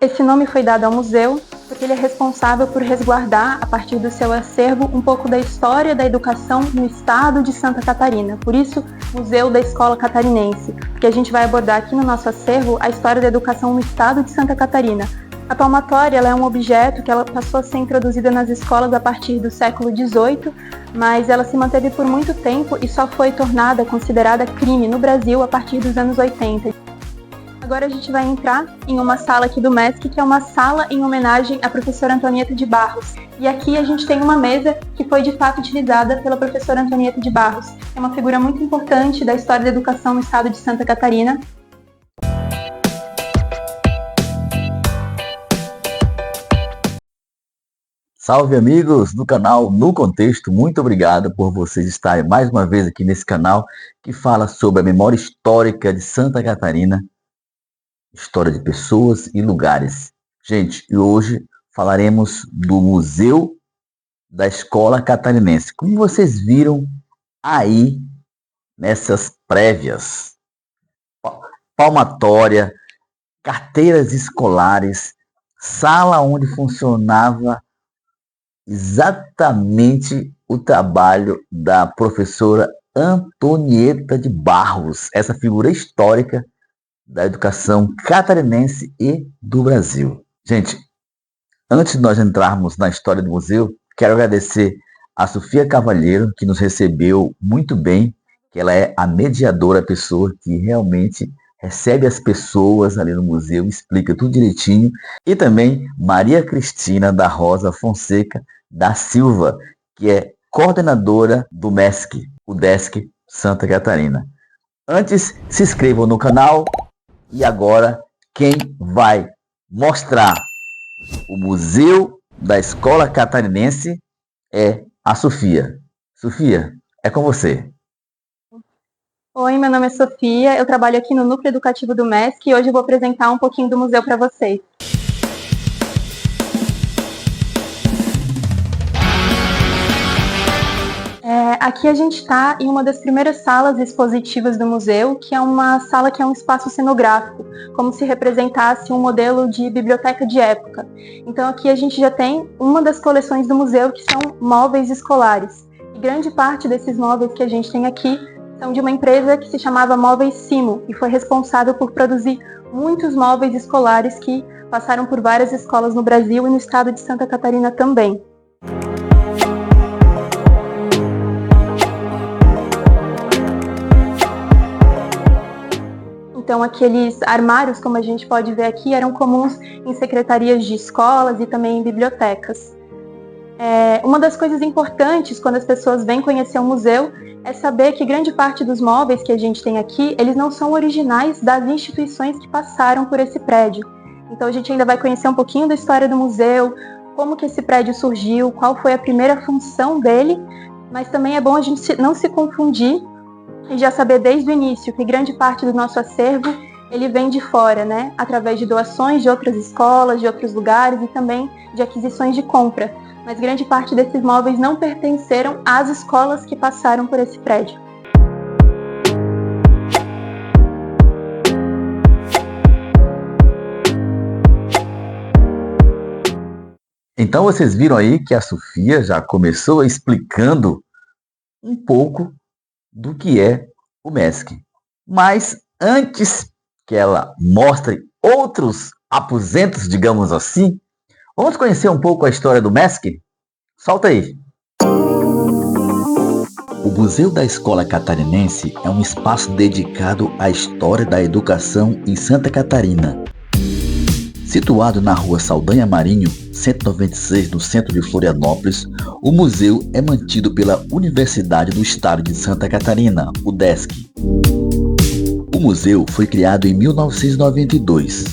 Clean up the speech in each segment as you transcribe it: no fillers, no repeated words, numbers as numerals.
Esse nome foi dado ao museu porque ele é responsável por resguardar, a partir do seu acervo, um pouco da história da educação no estado de Santa Catarina. Por isso, Museu da Escola Catarinense, porque a gente vai abordar aqui no nosso acervo a história da educação no estado de Santa Catarina. A palmatória ela é um objeto que ela passou a ser introduzida nas escolas a partir do século XVIII, mas ela se manteve por muito tempo e só foi considerada crime no Brasil a partir dos anos 80. Agora a gente vai entrar em uma sala aqui do MESC, que é uma sala em homenagem à professora Antonieta de Barros. E aqui a gente tem uma mesa que foi de fato utilizada pela professora Antonieta de Barros. É uma figura muito importante da história da educação no estado de Santa Catarina. Salve amigos do canal No Contexto, muito obrigado por vocês estarem mais uma vez aqui nesse canal que fala sobre a memória histórica de Santa Catarina, história de pessoas e lugares. Gente, e hoje falaremos do Museu da Escola Catarinense. Como vocês viram aí nessas prévias, palmatória, carteiras escolares, sala onde funcionava exatamente o trabalho da professora Antonieta de Barros, essa figura histórica da educação catarinense e do Brasil. Gente, antes de nós entrarmos na história do museu, quero agradecer a Sofia Cavalheiro, que nos recebeu muito bem, que ela é a mediadora, a pessoa que realmente recebe as pessoas ali no museu, explica tudo direitinho, e também Maria Cristina da Rosa Fonseca da Silva, que é coordenadora do MESC, o DESC Santa Catarina. Antes, se inscrevam no canal. E agora, quem vai mostrar o Museu da Escola Catarinense é a Sofia. Sofia, é com você. Oi, meu nome é Sofia, eu trabalho aqui no Núcleo Educativo do MESC e hoje eu vou apresentar um pouquinho do museu para vocês. Aqui a gente está em uma das primeiras salas expositivas do museu, que é uma sala que é um espaço cenográfico, como se representasse um modelo de biblioteca de época. Então aqui a gente já tem uma das coleções do museu, que são móveis escolares. E grande parte desses móveis que a gente tem aqui são de uma empresa que se chamava Móveis Simo, e foi responsável por produzir muitos móveis escolares que passaram por várias escolas no Brasil e no estado de Santa Catarina também. Então, aqueles armários, como a gente pode ver aqui, eram comuns em secretarias de escolas e também em bibliotecas. Uma das coisas importantes quando as pessoas vêm conhecer o museu é saber que grande parte dos móveis que a gente tem aqui, eles não são originais das instituições que passaram por esse prédio. Então, a gente ainda vai conhecer um pouquinho da história do museu, como que esse prédio surgiu, qual foi a primeira função dele, mas também é bom a gente não se confundir e já saber desde o início que grande parte do nosso acervo ele vem de fora, né? Através de doações de outras escolas, de outros lugares e também de aquisições de compra. Mas grande parte desses móveis não pertenceram às escolas que passaram por esse prédio. Então vocês viram aí que a Sofia já começou explicando um pouco do que é o MESC. Mas antes que ela mostre outros aposentos, digamos assim, vamos conhecer um pouco a história do MESC? Solta aí! O Museu da Escola Catarinense é um espaço dedicado à história da educação em Santa Catarina. Situado na rua Saldanha Marinho, 196, no centro de Florianópolis, o museu é mantido pela Universidade do Estado de Santa Catarina, o DESC. O museu foi criado em 1992.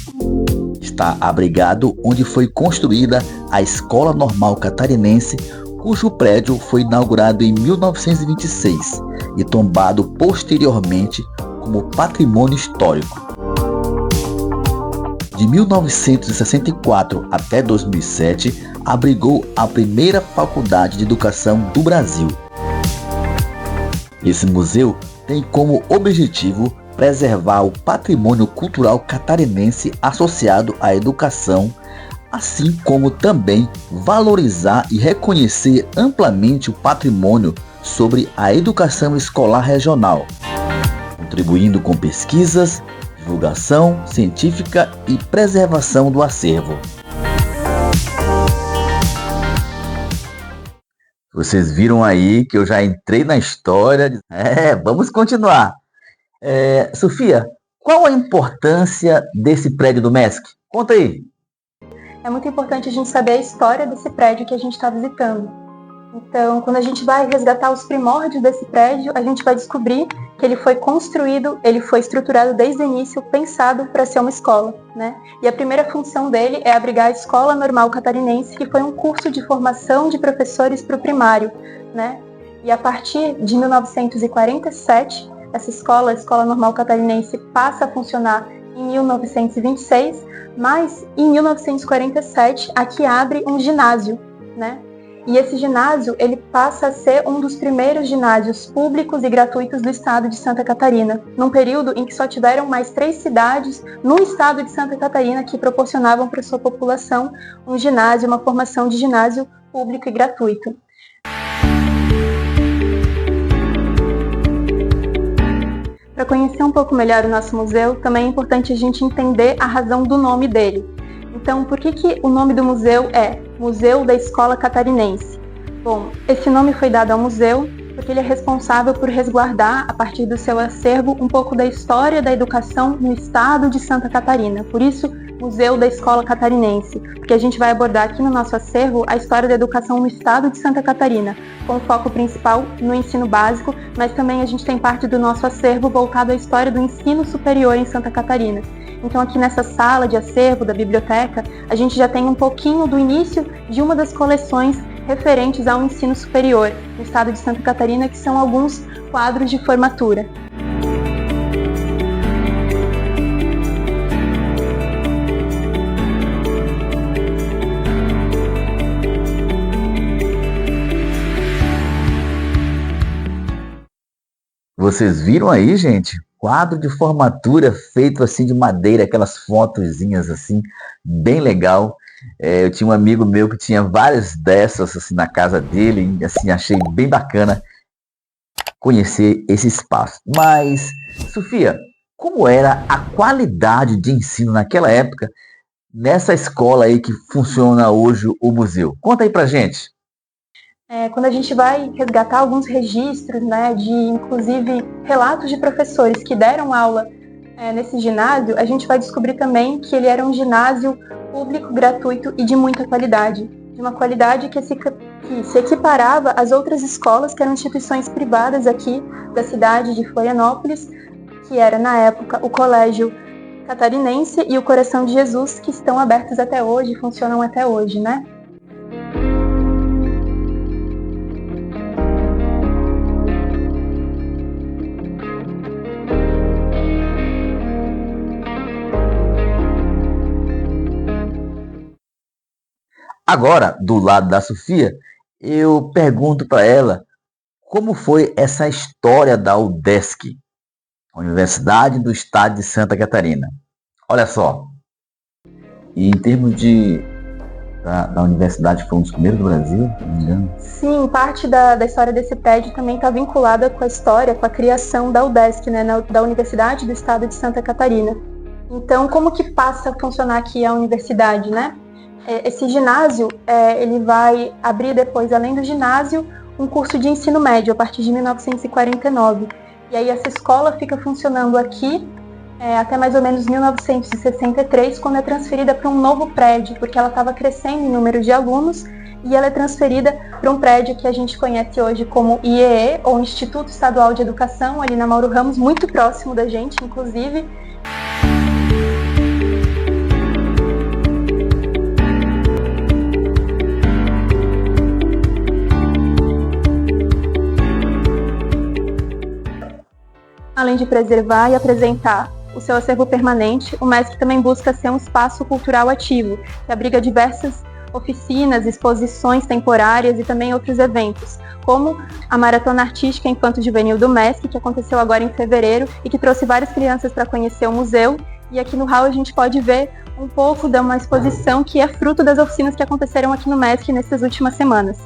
Está abrigado onde foi construída a Escola Normal Catarinense, cujo prédio foi inaugurado em 1926 e tombado posteriormente como patrimônio histórico. De 1964 até 2007, abrigou a primeira faculdade de educação do Brasil. Esse museu tem como objetivo preservar o patrimônio cultural catarinense associado à educação, assim como também valorizar e reconhecer amplamente o patrimônio sobre a educação escolar regional, contribuindo com pesquisas, divulgação científica e preservação do acervo. Vocês viram aí que eu já entrei na história. Vamos continuar. Sofia, qual a importância desse prédio do MESC? Conta aí. É muito importante a gente saber a história desse prédio que a gente está visitando. Então, quando a gente vai resgatar os primórdios desse prédio, a gente vai descobrir que ele foi construído, ele foi estruturado desde o início, pensado para ser uma escola, né? E a primeira função dele é abrigar a Escola Normal Catarinense, que foi um curso de formação de professores para o primário, né? E a partir de 1947, essa escola, a Escola Normal Catarinense, passa a funcionar em 1926, mas em 1947 aqui abre um ginásio, né? E esse ginásio, ele passa a ser um dos primeiros ginásios públicos e gratuitos do estado de Santa Catarina, num período em que só tiveram mais 3 cidades no estado de Santa Catarina que proporcionavam para sua população um ginásio, uma formação de ginásio público e gratuito. Para conhecer um pouco melhor o nosso museu, também é importante a gente entender a razão do nome dele. Então, por que o nome do museu é Museu da Escola Catarinense? Bom, esse nome foi dado ao museu porque ele é responsável por resguardar, a partir do seu acervo, um pouco da história da educação no estado de Santa Catarina. Por isso, Museu da Escola Catarinense, porque a gente vai abordar aqui no nosso acervo a história da educação no estado de Santa Catarina, com foco principal no ensino básico, mas também a gente tem parte do nosso acervo voltado à história do ensino superior em Santa Catarina. Então aqui nessa sala de acervo da biblioteca, a gente já tem um pouquinho do início de uma das coleções referentes ao ensino superior no estado de Santa Catarina, que são alguns quadros de formatura. Vocês viram aí, gente? Quadro de formatura feito assim de madeira, aquelas fotozinhas assim, bem legal. Eu tinha um amigo meu que tinha várias dessas assim na casa dele, e assim achei bem bacana conhecer esse espaço. Mas, Sofia, como era a qualidade de ensino naquela época nessa escola aí que funciona hoje o museu? Conta aí pra gente. Quando a gente vai resgatar alguns registros, né, de inclusive relatos de professores que deram aula nesse ginásio, a gente vai descobrir também que ele era um ginásio público, gratuito e de muita qualidade. De uma qualidade que se equiparava às outras escolas, que eram instituições privadas aqui da cidade de Florianópolis, que era, na época, o Colégio Catarinense e o Coração de Jesus, que estão abertos até hoje, funcionam até hoje, né? Agora, do lado da Sofia, eu pergunto para ela como foi essa história da UDESC, a Universidade do Estado de Santa Catarina. Olha só, e em termos da universidade, foi um dos primeiros do Brasil, se não me engano. Sim, parte da história desse prédio também está vinculada com a história, com a criação da UDESC, né, da Universidade do Estado de Santa Catarina. Então, como que passa a funcionar aqui a universidade, né? Esse ginásio, ele vai abrir depois, além do ginásio, um curso de ensino médio, a partir de 1949. E aí essa escola fica funcionando aqui até mais ou menos 1963, quando é transferida para um novo prédio, porque ela estava crescendo em número de alunos, e ela é transferida para um prédio que a gente conhece hoje como IEE, ou Instituto Estadual de Educação, ali na Mauro Ramos, muito próximo da gente, inclusive. Além de preservar e apresentar o seu acervo permanente, o MESC também busca ser um espaço cultural ativo, que abriga diversas oficinas, exposições temporárias e também outros eventos, como a Maratona Artística Infanto-Juvenil do MESC, que aconteceu agora em fevereiro e que trouxe várias crianças para conhecer o museu. E aqui no hall a gente pode ver um pouco de uma exposição que é fruto das oficinas que aconteceram aqui no MESC nessas últimas semanas.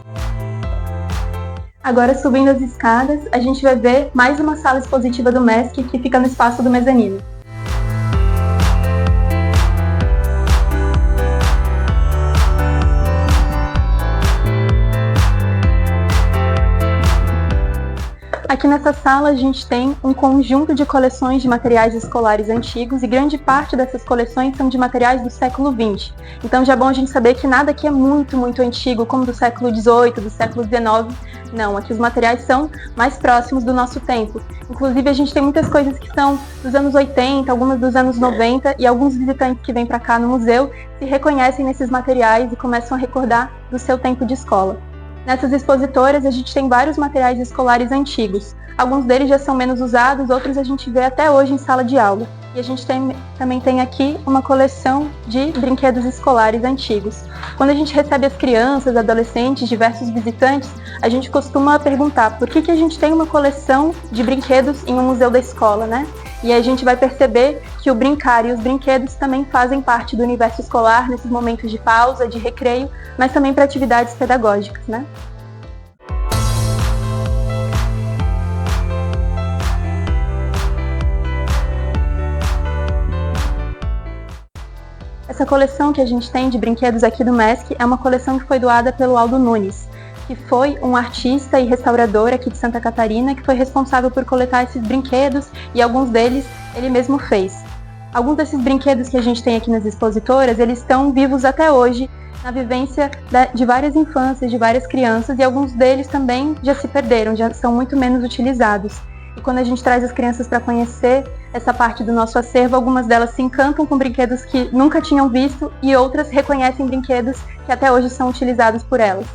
Agora, subindo as escadas, a gente vai ver mais uma sala expositiva do MESC que fica no espaço do mezanino. Aqui nessa sala a gente tem um conjunto de coleções de materiais escolares antigos e grande parte dessas coleções são de materiais do século XX. Então já é bom a gente saber que nada aqui é muito, muito antigo, como do século XVIII, do século XIX. Não, aqui os materiais são mais próximos do nosso tempo. Inclusive a gente tem muitas coisas que são dos anos 80, algumas dos anos 90 e alguns visitantes que vêm para cá no museu se reconhecem nesses materiais e começam a recordar do seu tempo de escola. Nessas expositoras a gente tem vários materiais escolares antigos. Alguns deles já são menos usados, outros a gente vê até hoje em sala de aula. E a gente também tem aqui uma coleção de brinquedos escolares antigos. Quando a gente recebe as crianças, adolescentes, diversos visitantes, a gente costuma perguntar por que a gente tem uma coleção de brinquedos em um museu da escola, né? E a gente vai perceber que o brincar e os brinquedos também fazem parte do universo escolar nesses momentos de pausa, de recreio, mas também para atividades pedagógicas, né? Essa coleção que a gente tem de brinquedos aqui do MESC é uma coleção que foi doada pelo Aldo Nunes, que foi um artista e restaurador aqui de Santa Catarina, que foi responsável por coletar esses brinquedos e alguns deles ele mesmo fez. Alguns desses brinquedos que a gente tem aqui nas expositoras, eles estão vivos até hoje, na vivência de várias infâncias, de várias crianças, e alguns deles também já se perderam, já são muito menos utilizados. E quando a gente traz as crianças para conhecer essa parte do nosso acervo, algumas delas se encantam com brinquedos que nunca tinham visto e outras reconhecem brinquedos que até hoje são utilizados por elas.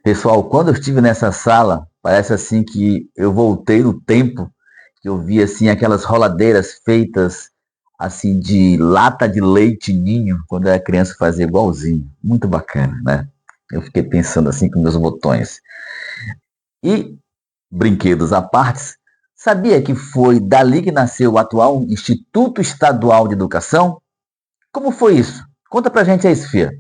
Pessoal, quando eu estive nessa sala, parece assim que eu voltei no tempo, que eu vi assim aquelas roladeiras feitas assim de lata de leite ninho, quando eu era criança fazia igualzinho. Muito bacana, né? Eu fiquei pensando assim com meus botões. E brinquedos à parte, sabia que foi dali que nasceu o atual Instituto Estadual de Educação? Como foi isso? Conta pra gente aí, Sofia.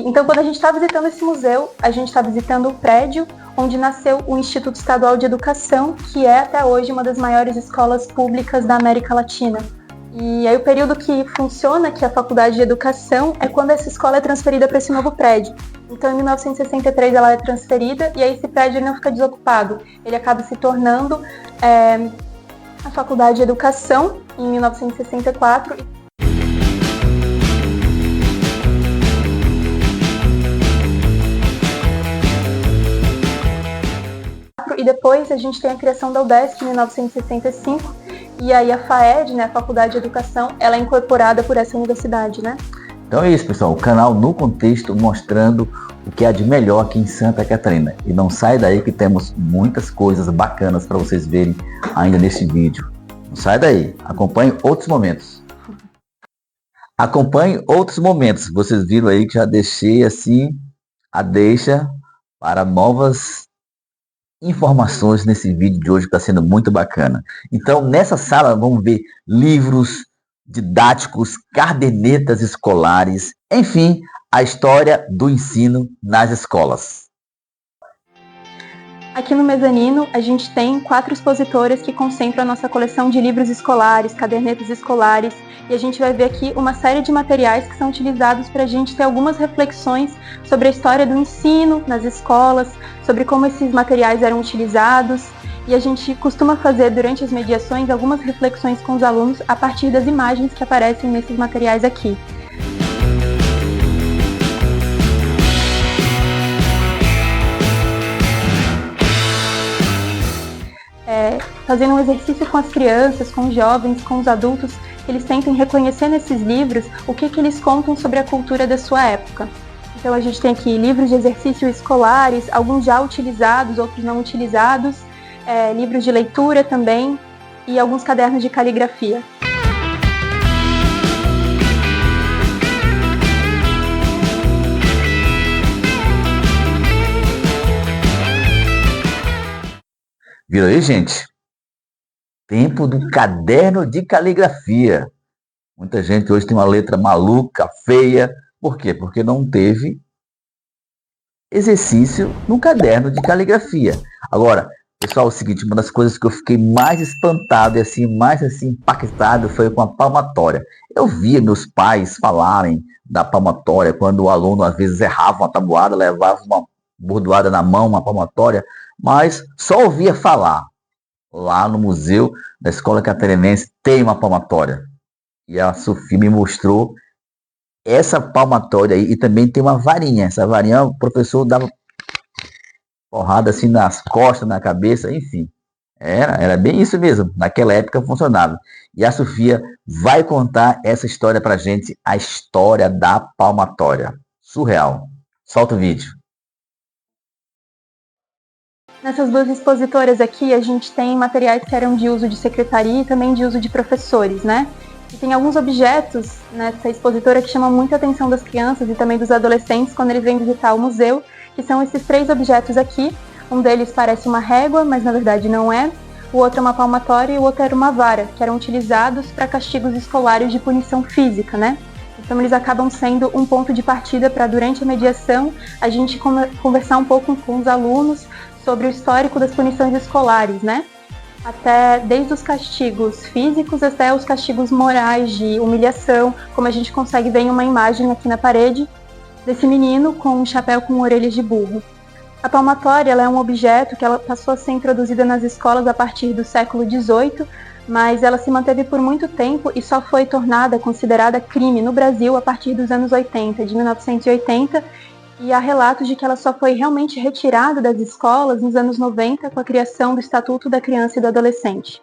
Então, quando a gente está visitando esse museu, a gente está visitando o prédio onde nasceu o Instituto Estadual de Educação, que é até hoje uma das maiores escolas públicas da América Latina. E aí o período que funciona, que é a Faculdade de Educação, é quando essa escola é transferida para esse novo prédio. Então, em 1963 ela é transferida e aí esse prédio não fica desocupado. Ele acaba se tornando a Faculdade de Educação em 1964. E depois a gente tem a criação da UDESC em 1965, e aí a FAED, né, a Faculdade de Educação, ela é incorporada por essa universidade, né? Então é isso, pessoal, o canal No Contexto mostrando o que há de melhor aqui em Santa Catarina. E não sai daí que temos muitas coisas bacanas para vocês verem ainda nesse vídeo. Não sai daí, acompanhe outros momentos. Acompanhe outros momentos. Vocês viram aí que já deixei assim a deixa para novas informações nesse vídeo de hoje, que está sendo muito bacana. Então, nessa sala vamos ver livros didáticos, cadernetas escolares, enfim, a história do ensino nas escolas. Aqui no mezanino, a gente tem 4 expositoras que concentram a nossa coleção de livros escolares, cadernetas escolares, e a gente vai ver aqui uma série de materiais que são utilizados para a gente ter algumas reflexões sobre a história do ensino nas escolas, sobre como esses materiais eram utilizados, e a gente costuma fazer durante as mediações algumas reflexões com os alunos a partir das imagens que aparecem nesses materiais aqui. Fazendo um exercício com as crianças, com os jovens, com os adultos, que eles tentem reconhecer nesses livros o que eles contam sobre a cultura da sua época. Então a gente tem aqui livros de exercício escolares, alguns já utilizados, outros não utilizados, livros de leitura também e alguns cadernos de caligrafia. Viram aí, gente? Tempo do caderno de caligrafia. Muita gente hoje tem uma letra maluca, feia. Por quê? Porque não teve exercício no caderno de caligrafia. Agora, pessoal, é o seguinte, uma das coisas que eu fiquei mais espantado e mais impactado foi com a palmatória. Eu via meus pais falarem da palmatória, quando o aluno às vezes errava uma tabuada, levava uma bordoada na mão, uma palmatória, mas só ouvia falar. Lá no museu da Escola Catarinense tem uma palmatória. E a Sofia me mostrou essa palmatória aí, e também tem uma varinha. Essa varinha o professor dava porrada assim nas costas, na cabeça, enfim. Era bem isso mesmo, naquela época funcionava. E a Sofia vai contar essa história pra gente, a história da palmatória. Surreal. Solta o vídeo. Nessas duas expositoras aqui, a gente tem materiais que eram de uso de secretaria e também de uso de professores, né? E tem alguns objetos nessa expositora que chamam muita atenção das crianças e também dos adolescentes quando eles vêm visitar o museu, que são esses 3 objetos aqui. Um deles parece uma régua, mas na verdade não é. O outro é uma palmatória e o outro era uma vara, que eram utilizados para castigos escolares de punição física, né? Então eles acabam sendo um ponto de partida para, durante a mediação, a gente conversar um pouco com os alunos sobre o histórico das punições escolares, né? Desde os castigos físicos até os castigos morais de humilhação, como a gente consegue ver em uma imagem aqui na parede desse menino com um chapéu com orelhas de burro. A palmatória ela é um objeto que ela passou a ser introduzida nas escolas a partir do século XVIII, mas ela se manteve por muito tempo e só foi considerada crime no Brasil a partir dos anos 80, de 1980, e há relatos de que ela só foi realmente retirada das escolas nos anos 90 com a criação do Estatuto da Criança e do Adolescente.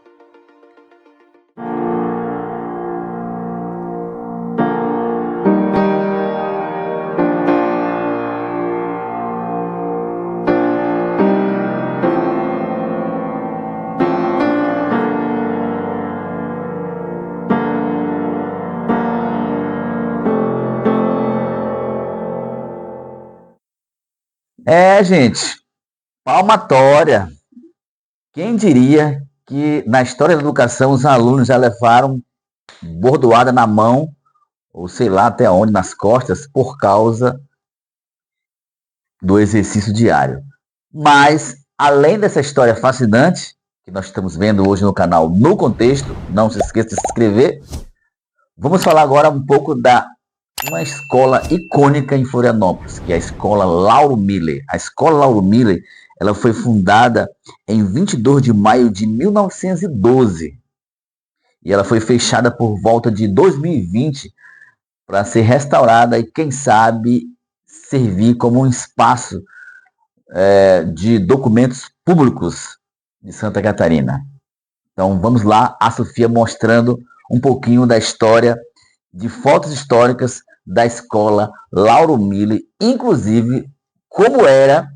Gente, palmatória. Quem diria que na história da educação os alunos já levaram bordoada na mão, ou sei lá até onde, nas costas, por causa do exercício diário. Mas, além dessa história fascinante, que nós estamos vendo hoje no canal No Contexto, não se esqueça de se inscrever, vamos falar agora um pouco uma escola icônica em Florianópolis, que é a Escola Lauro Miller. A Escola Lauro Miller, ela foi fundada em 22 de maio de 1912 e ela foi fechada por volta de 2020 para ser restaurada e, quem sabe, servir como um espaço de documentos públicos de Santa Catarina. Então vamos lá, a Sofia mostrando um pouquinho da história, de fotos históricas da Escola Lauro Miller, inclusive como eram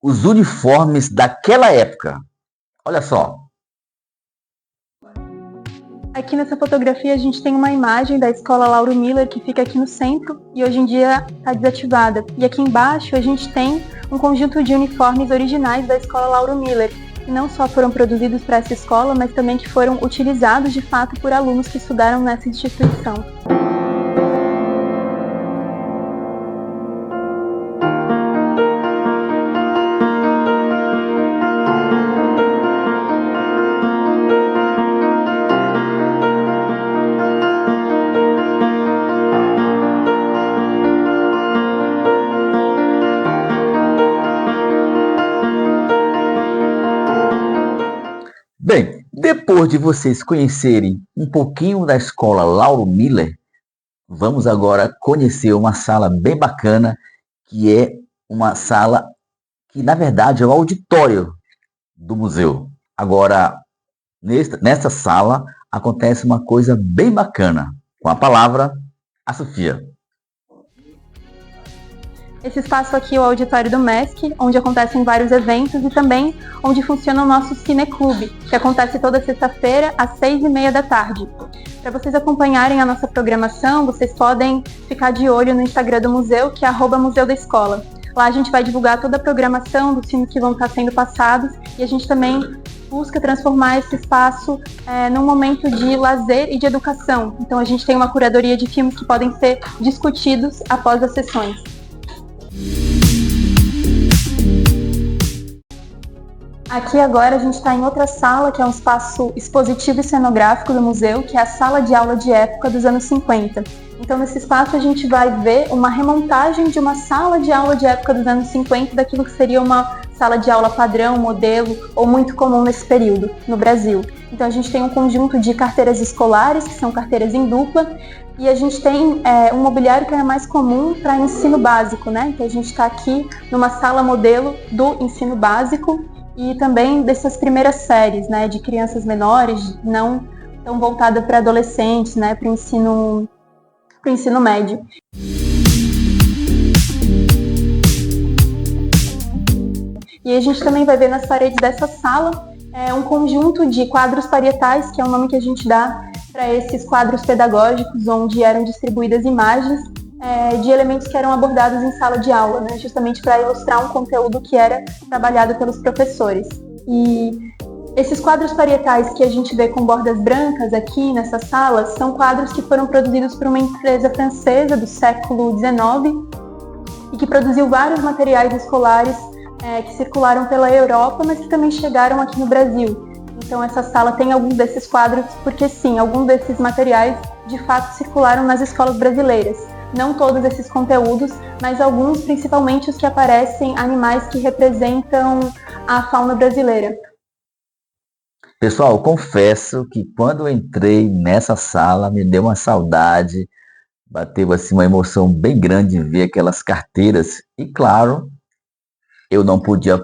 os uniformes daquela época. Olha só. Aqui nessa fotografia a gente tem uma imagem da Escola Lauro Miller que fica aqui no centro e hoje em dia está desativada. E aqui embaixo a gente tem um conjunto de uniformes originais da Escola Lauro Miller, que não só foram produzidos para essa escola, mas também que foram utilizados de fato por alunos que estudaram nessa instituição. Bem, depois de vocês conhecerem um pouquinho da Escola Lauro Miller, vamos agora conhecer uma sala bem bacana, que é uma sala que, na verdade, é o auditório do museu. Agora, nessa sala, acontece uma coisa bem bacana. Com a palavra, a Sofia. Esse espaço aqui é o auditório do MESC, onde acontecem vários eventos e também onde funciona o nosso Cineclube, que acontece toda sexta-feira às 6h30 da tarde. Para vocês acompanharem a nossa programação, vocês podem ficar de olho no Instagram do museu, que é @Museu da Escola. Lá a gente vai divulgar toda a programação dos filmes que vão estar sendo passados e a gente também busca transformar esse espaço num momento de lazer e de educação. Então a gente tem uma curadoria de filmes que podem ser discutidos após as sessões. Aqui agora a gente está em outra sala, que é um espaço expositivo e cenográfico do museu, que é a sala de aula de época dos anos 50. Então nesse espaço a gente vai ver uma remontagem de uma sala de aula de época dos anos 50, daquilo que seria uma sala de aula padrão, modelo, ou muito comum nesse período no Brasil. Então a gente tem um conjunto de carteiras escolares, que são carteiras em dupla, e a gente tem um mobiliário que é mais comum para ensino básico, né? Então a gente está aqui numa sala modelo do ensino básico e também dessas primeiras séries, né? De crianças menores, não tão voltada para adolescentes, né? Para o ensino médio. E a gente também vai ver nas paredes dessa sala um conjunto de quadros parietais, que é o nome que a gente dá para esses quadros pedagógicos, onde eram distribuídas imagens de elementos que eram abordados em sala de aula, né, justamente para ilustrar um conteúdo que era trabalhado pelos professores. E esses quadros parietais que a gente vê com bordas brancas aqui nessa sala são quadros que foram produzidos por uma empresa francesa do século XIX e que produziu vários materiais escolares que circularam pela Europa, mas que também chegaram aqui no Brasil. Então essa sala tem alguns desses quadros, porque sim, alguns desses materiais de fato circularam nas escolas brasileiras. Não todos esses conteúdos, mas alguns, principalmente os que aparecem animais que representam a fauna brasileira. Pessoal, confesso que quando eu entrei nessa sala, me deu uma saudade, bateu assim uma emoção bem grande de ver aquelas carteiras. E claro, eu não podia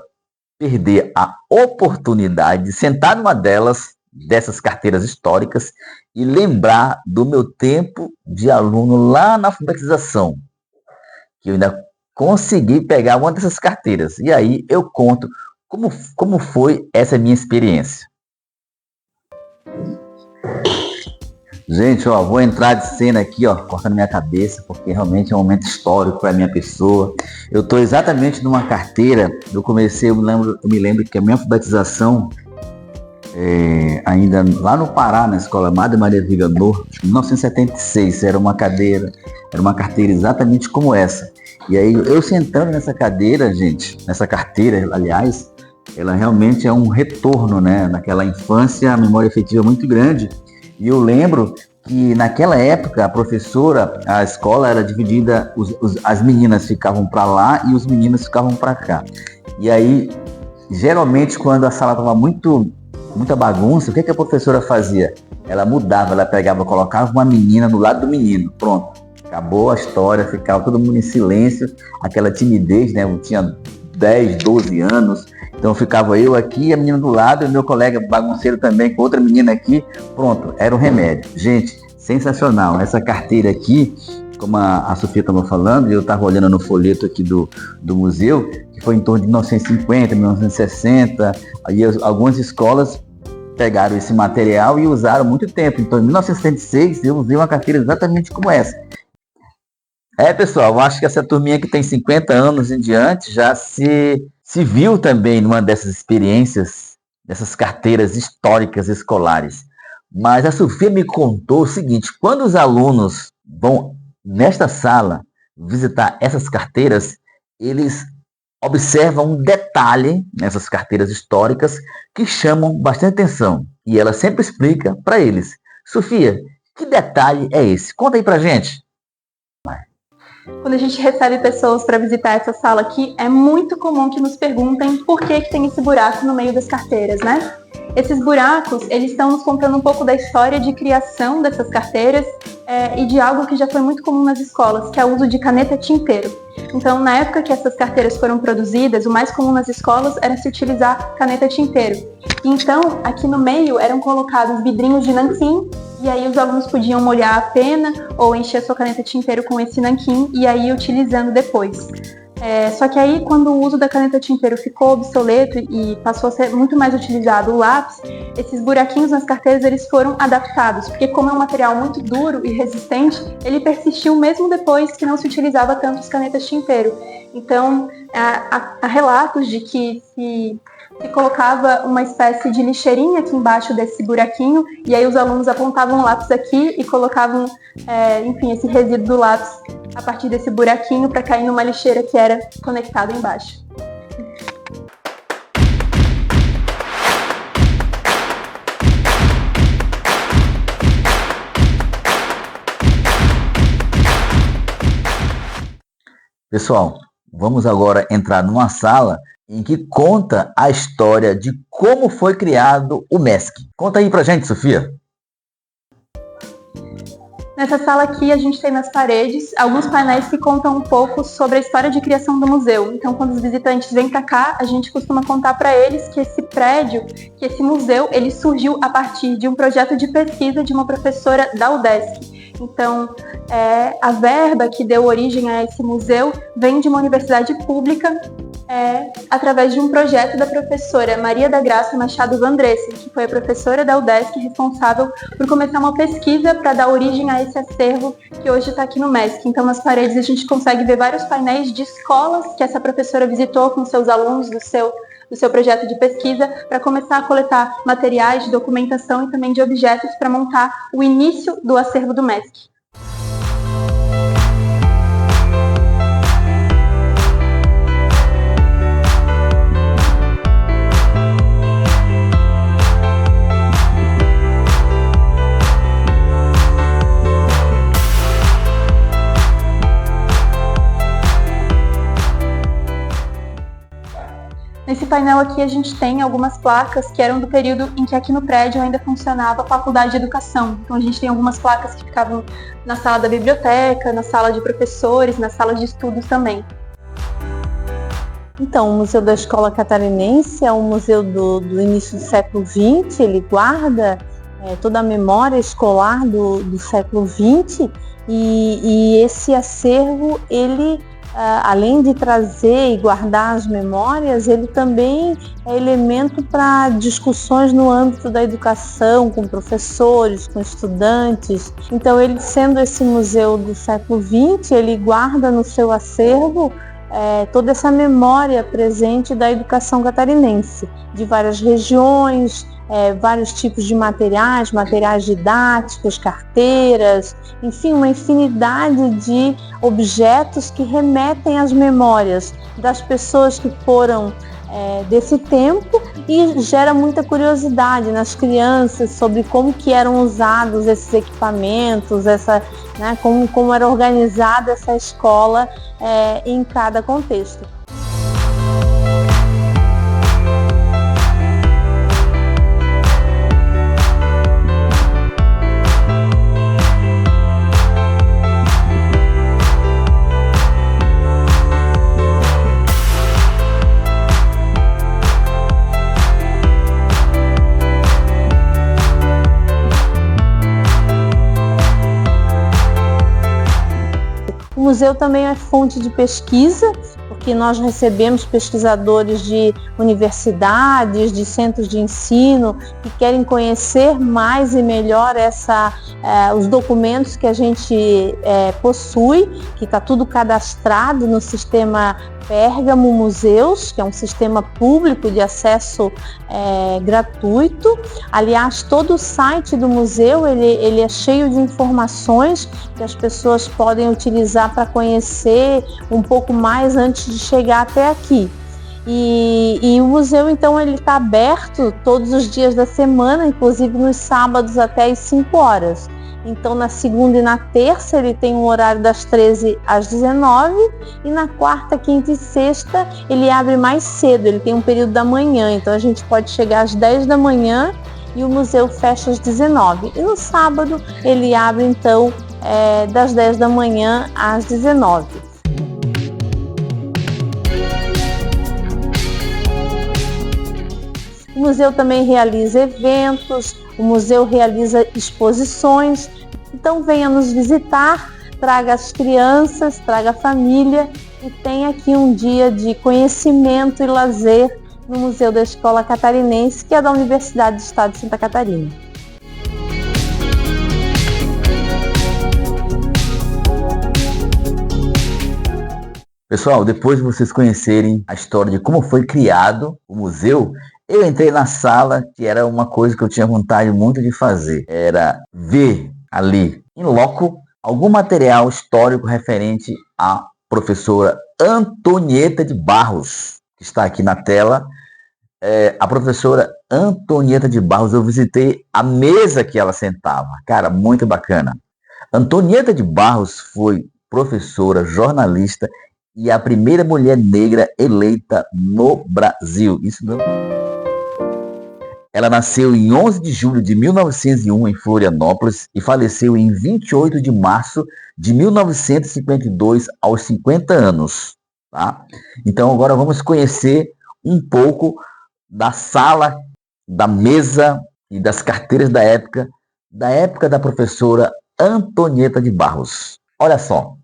perder a oportunidade de sentar numa dessas carteiras históricas e lembrar do meu tempo de aluno lá na alfabetização, que eu ainda consegui pegar uma dessas carteiras. E aí eu conto como foi essa minha experiência. Gente, vou entrar de cena aqui, cortando minha cabeça, porque realmente é um momento histórico para a minha pessoa. Eu estou exatamente numa carteira, eu me lembro que a minha alfabetização, ainda lá no Pará, na escola Madre Maria Viganor, em 1976, era uma carteira exatamente como essa. E aí, eu sentando nessa cadeira, gente, nessa carteira, aliás, ela realmente é um retorno, né? Naquela infância, a memória afetiva é muito grande. E eu lembro que naquela época a escola era dividida, as meninas ficavam para lá e os meninos ficavam para cá. E aí, geralmente, quando a sala estava muita bagunça, o que a professora fazia? Ela mudava, ela pegava, colocava uma menina do lado do menino, pronto. Acabou a história, ficava todo mundo em silêncio, aquela timidez, né? Eu tinha 10, 12 anos, então ficava eu aqui, a menina do lado, e o meu colega bagunceiro também, com outra menina aqui, pronto, era o remédio. Gente, sensacional. Essa carteira aqui, como a Sofia estava falando, e eu estava olhando no folheto aqui do museu, que foi em torno de 1950, 1960, aí algumas escolas pegaram esse material e usaram muito tempo. Então, em 1976, eu usei uma carteira exatamente como essa. Pessoal, eu acho que essa turminha que tem 50 anos em diante já se viu também numa dessas experiências, dessas carteiras históricas escolares. Mas a Sofia me contou o seguinte: quando os alunos vão nesta sala visitar essas carteiras, eles observam um detalhe nessas carteiras históricas que chamam bastante atenção. E ela sempre explica para eles. Sofia, que detalhe é esse? Conta aí pra gente. Quando a gente recebe pessoas para visitar essa sala aqui, é muito comum que nos perguntem por que tem esse buraco no meio das carteiras, né? Esses buracos, eles estão nos contando um pouco da história de criação dessas carteiras e de algo que já foi muito comum nas escolas, que é o uso de caneta tinteiro. Então, na época que essas carteiras foram produzidas, o mais comum nas escolas era se utilizar caneta tinteiro. Então, aqui no meio eram colocados vidrinhos de nanquim, e aí os alunos podiam molhar a pena ou encher a sua caneta tinteiro com esse nanquim e aí ir utilizando depois. Só que aí, quando o uso da caneta tinteiro ficou obsoleto e passou a ser muito mais utilizado o lápis, esses buraquinhos nas carteiras eles foram adaptados, porque como é um material muito duro e resistente, ele persistiu mesmo depois que não se utilizava tanto as canetas tinteiro. Então, há relatos de que se colocava uma espécie de lixeirinha aqui embaixo desse buraquinho, e aí os alunos apontavam o lápis aqui e colocavam, esse resíduo do lápis a partir desse buraquinho para cair numa lixeira que era conectada embaixo. Pessoal, vamos agora entrar numa sala em que conta a história de como foi criado o MESC. Conta aí pra gente, Sofia. Nessa sala aqui a gente tem nas paredes alguns painéis que contam um pouco sobre a história de criação do museu. Então, quando os visitantes vêm para cá, a gente costuma contar para eles que esse prédio, que esse museu, ele surgiu a partir de um projeto de pesquisa de uma professora da UDESC. Então, a verba que deu origem a esse museu vem de uma universidade pública através de um projeto da professora Maria da Graça Machado Vandresen, que foi a professora da UDESC responsável por começar uma pesquisa para dar origem a esse acervo que hoje está aqui no MESC. Então, nas paredes a gente consegue ver vários painéis de escolas que essa professora visitou com seus alunos do seu projeto de pesquisa para começar a coletar materiais de documentação e também de objetos para montar o início do acervo do MESC. Nesse painel aqui a gente tem algumas placas que eram do período em que aqui no prédio ainda funcionava a Faculdade de Educação. Então a gente tem algumas placas que ficavam na sala da biblioteca, na sala de professores, na sala de estudos também. Então, o Museu da Escola Catarinense é um museu do início do século XX, ele guarda toda a memória escolar do século XX e esse acervo, ele além de trazer e guardar as memórias, ele também é elemento para discussões no âmbito da educação, com professores, com estudantes. Então, ele sendo esse museu do século XX, ele guarda no seu acervo toda essa memória presente da educação catarinense, de várias regiões, vários tipos de materiais didáticos, carteiras, enfim, uma infinidade de objetos que remetem às memórias das pessoas que foram desse tempo e gera muita curiosidade nas crianças sobre como que eram usados esses equipamentos, como era organizada essa escola em cada contexto. O museu também é fonte de pesquisa, porque nós recebemos pesquisadores de universidades, de centros de ensino, que querem conhecer mais e melhor os documentos que a gente possui, que está tudo cadastrado no sistema Pérgamo Museus, que é um sistema público de acesso gratuito. Aliás, todo o site do museu ele é cheio de informações que as pessoas podem utilizar para conhecer um pouco mais antes de chegar até aqui. E o museu, então, ele está aberto todos os dias da semana, inclusive nos sábados até às 5 horas. Então, na segunda e na terça, ele tem um horário das 13 às 19 e na quarta, quinta e sexta, ele abre mais cedo, ele tem um período da manhã. Então, a gente pode chegar às 10 da manhã e o museu fecha às 19. E no sábado, ele abre, então, das 10 da manhã às 19. O museu também realiza eventos, o museu realiza exposições, então venha nos visitar traga as crianças, traga a família e tenha aqui um dia de conhecimento e lazer no Museu da Escola Catarinense, que é da Universidade do Estado de Santa Catarina. Pessoal, depois de vocês conhecerem a história de como foi criado o museu, eu entrei na sala, que era uma coisa que eu tinha vontade muito de fazer. Era ver ali, em loco, algum material histórico referente à professora Antonieta de Barros, que está aqui na tela. A professora Antonieta de Barros, eu visitei a mesa que ela sentava. Cara, muito bacana. Antonieta de Barros foi professora, jornalista e a primeira mulher negra eleita no Brasil. Isso não. Ela nasceu em 11 de julho de 1901 em Florianópolis e faleceu em 28 de março de 1952 aos 50 anos. Tá? Então agora vamos conhecer um pouco da sala, da mesa e das carteiras da época da professora Antonieta de Barros. Olha só.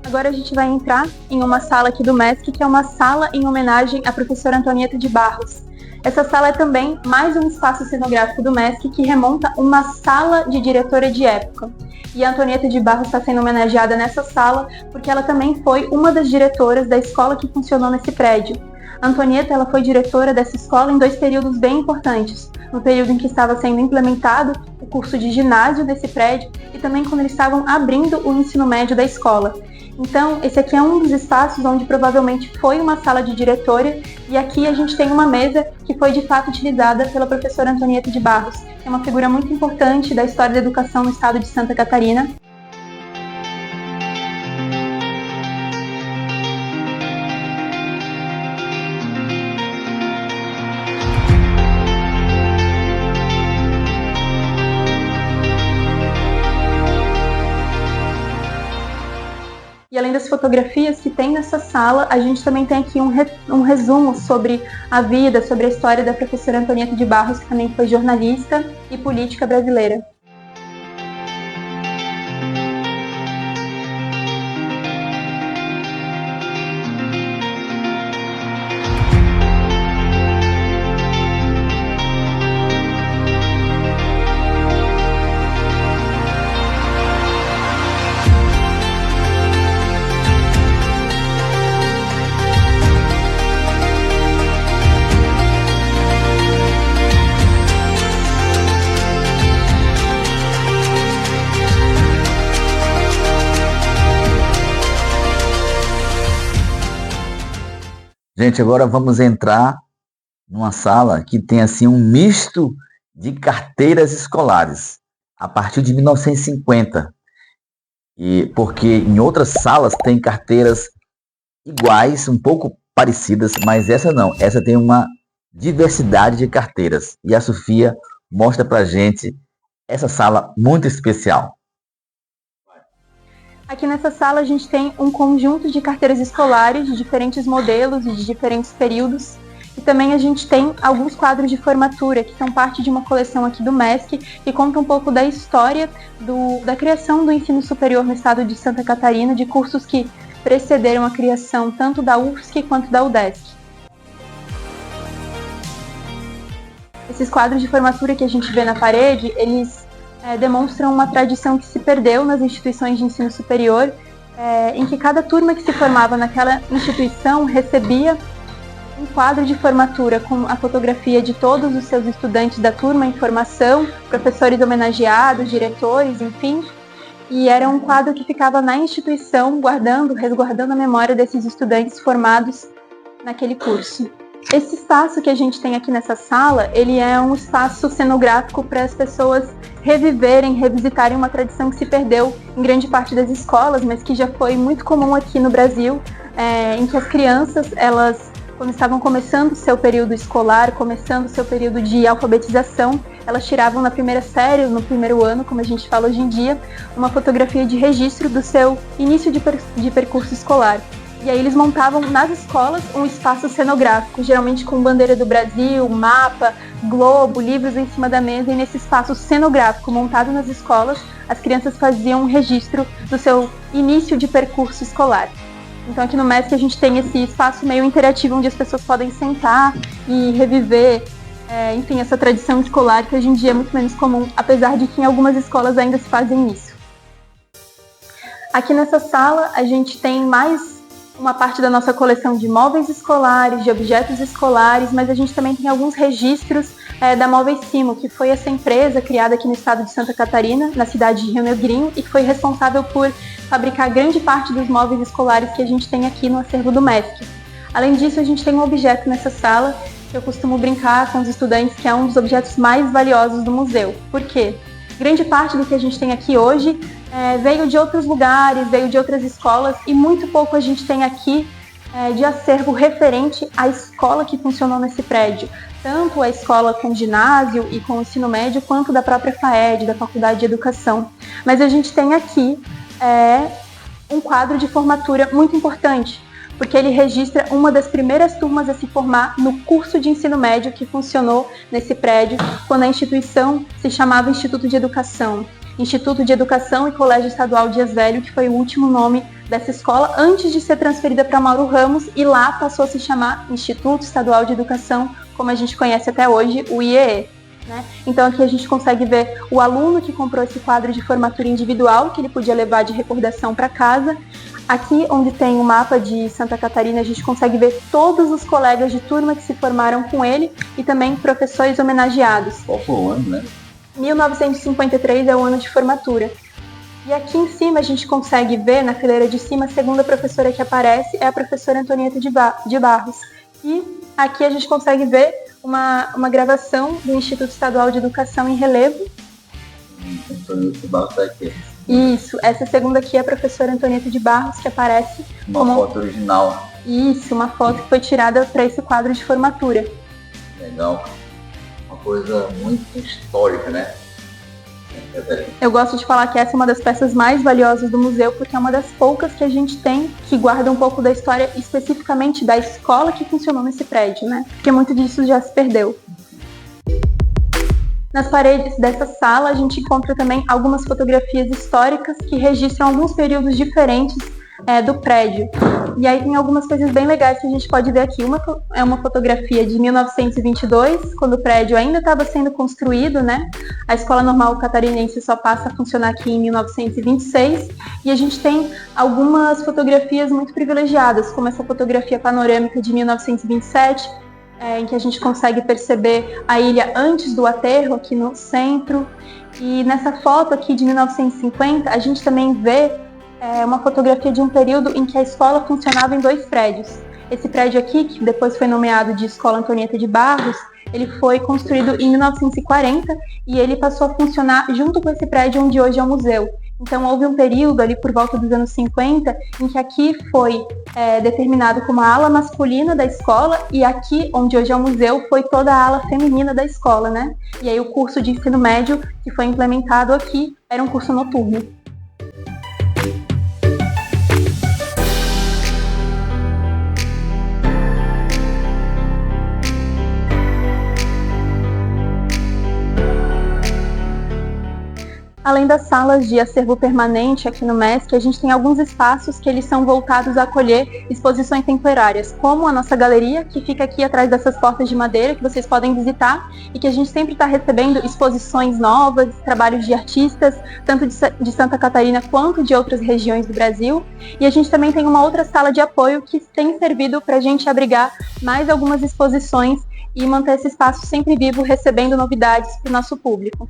Agora a gente vai entrar em uma sala aqui do MESC, que é uma sala em homenagem à professora Antonieta de Barros. Essa sala é também mais um espaço cenográfico do MESC que remonta uma sala de diretora de época. E a Antonieta de Barros está sendo homenageada nessa sala porque ela também foi uma das diretoras da escola que funcionou nesse prédio. A Antonieta ela foi diretora dessa escola em 2 períodos bem importantes. No período em que estava sendo implementado o curso de ginásio desse prédio e também quando eles estavam abrindo o ensino médio da escola. Então, esse aqui é um dos espaços onde provavelmente foi uma sala de diretora e aqui a gente tem uma mesa que foi de fato utilizada pela professora Antonieta de Barros, que é uma figura muito importante da história da educação no estado de Santa Catarina. E além das fotografias que tem nessa sala, a gente também tem aqui um resumo sobre a vida, sobre a história da professora Antonieta de Barros, que também foi jornalista e política brasileira. Gente, agora vamos entrar numa sala que tem assim um misto de carteiras escolares, a partir de 1950. Porque em outras salas tem carteiras iguais, um pouco parecidas, mas essa não. Essa tem uma diversidade de carteiras. E a Sofia mostra pra gente essa sala muito especial. Aqui nessa sala a gente tem um conjunto de carteiras escolares de diferentes modelos e de diferentes períodos. E também a gente tem alguns quadros de formatura, que são parte de uma coleção aqui do MESC, que conta um pouco da história da criação do ensino superior no estado de Santa Catarina, de cursos que precederam a criação tanto da UFSC quanto da UDESC. Esses quadros de formatura que a gente vê na parede, eles demonstram uma tradição que se perdeu nas instituições de ensino superior, em que cada turma que se formava naquela instituição recebia um quadro de formatura com a fotografia de todos os seus estudantes da turma em formação, professores homenageados, diretores, enfim. E era um quadro que ficava na instituição, resguardando a memória desses estudantes formados naquele curso. Esse espaço que a gente tem aqui nessa sala, ele é um espaço cenográfico para as pessoas revisitarem uma tradição que se perdeu em grande parte das escolas, mas que já foi muito comum aqui no Brasil, em que as crianças, elas, quando estavam começando o seu período escolar, começando o seu período de alfabetização, elas tiravam na primeira série, no primeiro ano, como a gente fala hoje em dia, uma fotografia de registro do seu início de percurso escolar. E aí eles montavam nas escolas um espaço cenográfico, geralmente com bandeira do Brasil, mapa, globo, livros em cima da mesa, e nesse espaço cenográfico montado nas escolas, as crianças faziam um registro do seu início de percurso escolar. Então aqui no MESC a gente tem esse espaço meio interativo onde as pessoas podem sentar e reviver, enfim, essa tradição escolar que hoje em dia é muito menos comum, apesar de que em algumas escolas ainda se fazem isso. Aqui nessa sala a gente tem mais uma parte da nossa coleção de móveis escolares, de objetos escolares, mas a gente também tem alguns registros da Móveis Simo, que foi essa empresa criada aqui no estado de Santa Catarina, na cidade de Rio Negrinho, e que foi responsável por fabricar grande parte dos móveis escolares que a gente tem aqui no acervo do MESC. Além disso, a gente tem um objeto nessa sala que eu costumo brincar com os estudantes, que é um dos objetos mais valiosos do museu. Por quê? Grande parte do que a gente tem aqui hoje veio de outros lugares, veio de outras escolas, e muito pouco a gente tem aqui de acervo referente à escola que funcionou nesse prédio. Tanto a escola com ginásio e com ensino médio, quanto da própria FAED, da Faculdade de Educação. Mas a gente tem aqui um quadro de formatura muito importante, porque ele registra uma das primeiras turmas a se formar no curso de ensino médio que funcionou nesse prédio, quando a instituição se chamava Instituto de Educação. Instituto de Educação e Colégio Estadual Dias Velho, que foi o último nome dessa escola, antes de ser transferida para Mauro Ramos, e lá passou a se chamar Instituto Estadual de Educação, como a gente conhece até hoje, o IEE. Né? Então aqui a gente consegue ver o aluno que comprou esse quadro de formatura individual, que ele podia levar de recordação para casa. Aqui, onde tem o mapa de Santa Catarina, a gente consegue ver todos os colegas de turma que se formaram com ele e também professores homenageados. Qual foi o ano, né? 1953 é o ano de formatura. E aqui em cima a gente consegue ver, na fileira de cima, a segunda professora que aparece é a professora Antonieta de Barros. E aqui a gente consegue ver uma gravação do Instituto Estadual de Educação em relevo. Antonieta de Barros está aqui. Isso, essa segunda aqui é a professora Antonieta de Barros, que aparece uma foto original. Isso, uma foto que foi tirada para esse quadro de formatura. Legal. Uma coisa muito histórica, né? Eu gosto de falar que essa é uma das peças mais valiosas do museu, porque é uma das poucas que a gente tem que guarda um pouco da história, especificamente da escola que funcionou nesse prédio, né? Porque muito disso já se perdeu. Nas paredes dessa sala, a gente encontra também algumas fotografias históricas que registram alguns períodos diferentes do prédio. E aí tem algumas coisas bem legais que a gente pode ver aqui. Uma é uma fotografia de 1922, quando o prédio ainda estava sendo construído, né? A Escola Normal Catarinense só passa a funcionar aqui em 1926. E a gente tem algumas fotografias muito privilegiadas, como essa fotografia panorâmica de 1927, em que a gente consegue perceber a ilha antes do aterro, aqui no centro. E nessa foto aqui de 1950, a gente também vê uma fotografia de um período em que a escola funcionava em dois prédios. Esse prédio aqui, que depois foi nomeado de Escola Antonieta de Barros, ele foi construído em 1940 e ele passou a funcionar junto com esse prédio onde hoje é o museu. Então houve um período ali por volta dos anos 50 em que aqui foi determinado como a ala masculina da escola, e aqui, onde hoje é o museu, foi toda a ala feminina da escola, né? E aí o curso de ensino médio que foi implementado aqui era um curso noturno. Além das salas de acervo permanente aqui no MESC, a gente tem alguns espaços que eles são voltados a acolher exposições temporárias, como a nossa galeria, que fica aqui atrás dessas portas de madeira, que vocês podem visitar, e que a gente sempre está recebendo exposições novas, trabalhos de artistas, tanto de Santa Catarina quanto de outras regiões do Brasil. E a gente também tem uma outra sala de apoio que tem servido para a gente abrigar mais algumas exposições e manter esse espaço sempre vivo, recebendo novidades para o nosso público.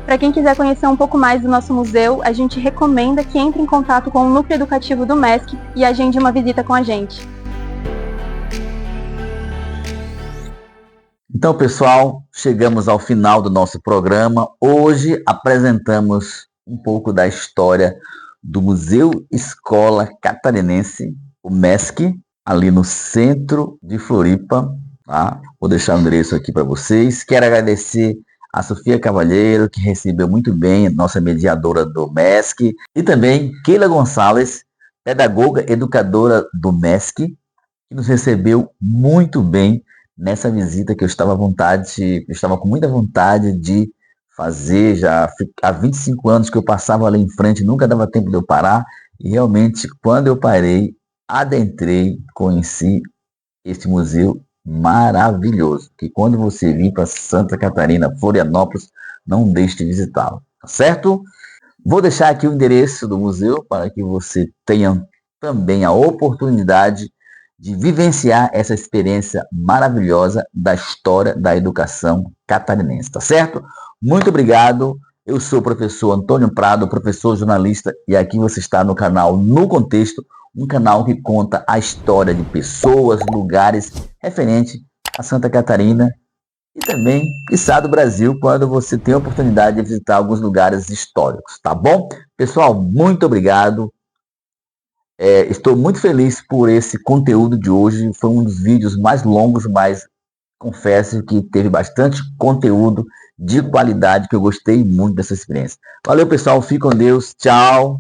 Para quem quiser conhecer um pouco mais do nosso museu, a gente recomenda que entre em contato com o Núcleo Educativo do MESC e agende uma visita com a gente. Então, pessoal, chegamos ao final do nosso programa. Hoje apresentamos um pouco da história do Museu Escola Catarinense, o MESC, ali no centro de Floripa. tá? Vou deixar o endereço aqui para vocês. Quero agradecer a Sofia Cavalheiro, que recebeu muito bem, nossa mediadora do MESC, e também Keila Gonçalves, pedagoga, educadora do MESC, que nos recebeu muito bem nessa visita que eu estava com muita vontade de fazer. Já há 25 anos que eu passava ali em frente, nunca dava tempo de eu parar, e realmente quando eu parei, adentrei, conheci este museu maravilhoso, que quando você vir para Santa Catarina, Florianópolis, não deixe de visitá-lo, tá certo? Vou deixar aqui o endereço do museu para que você tenha também a oportunidade de vivenciar essa experiência maravilhosa da história da educação catarinense, tá certo? Muito obrigado. Eu sou o professor Antônio Prado, professor jornalista, e aqui você está no canal No Contexto, um canal que conta a história de pessoas, lugares referente a Santa Catarina e também, quiçá, do Brasil, quando você tem a oportunidade de visitar alguns lugares históricos, tá bom? Pessoal, muito obrigado. Estou muito feliz por esse conteúdo de hoje. Foi um dos vídeos mais longos, mas confesso que teve bastante conteúdo de qualidade, que eu gostei muito dessa experiência. Valeu, pessoal. Fique com Deus. Tchau.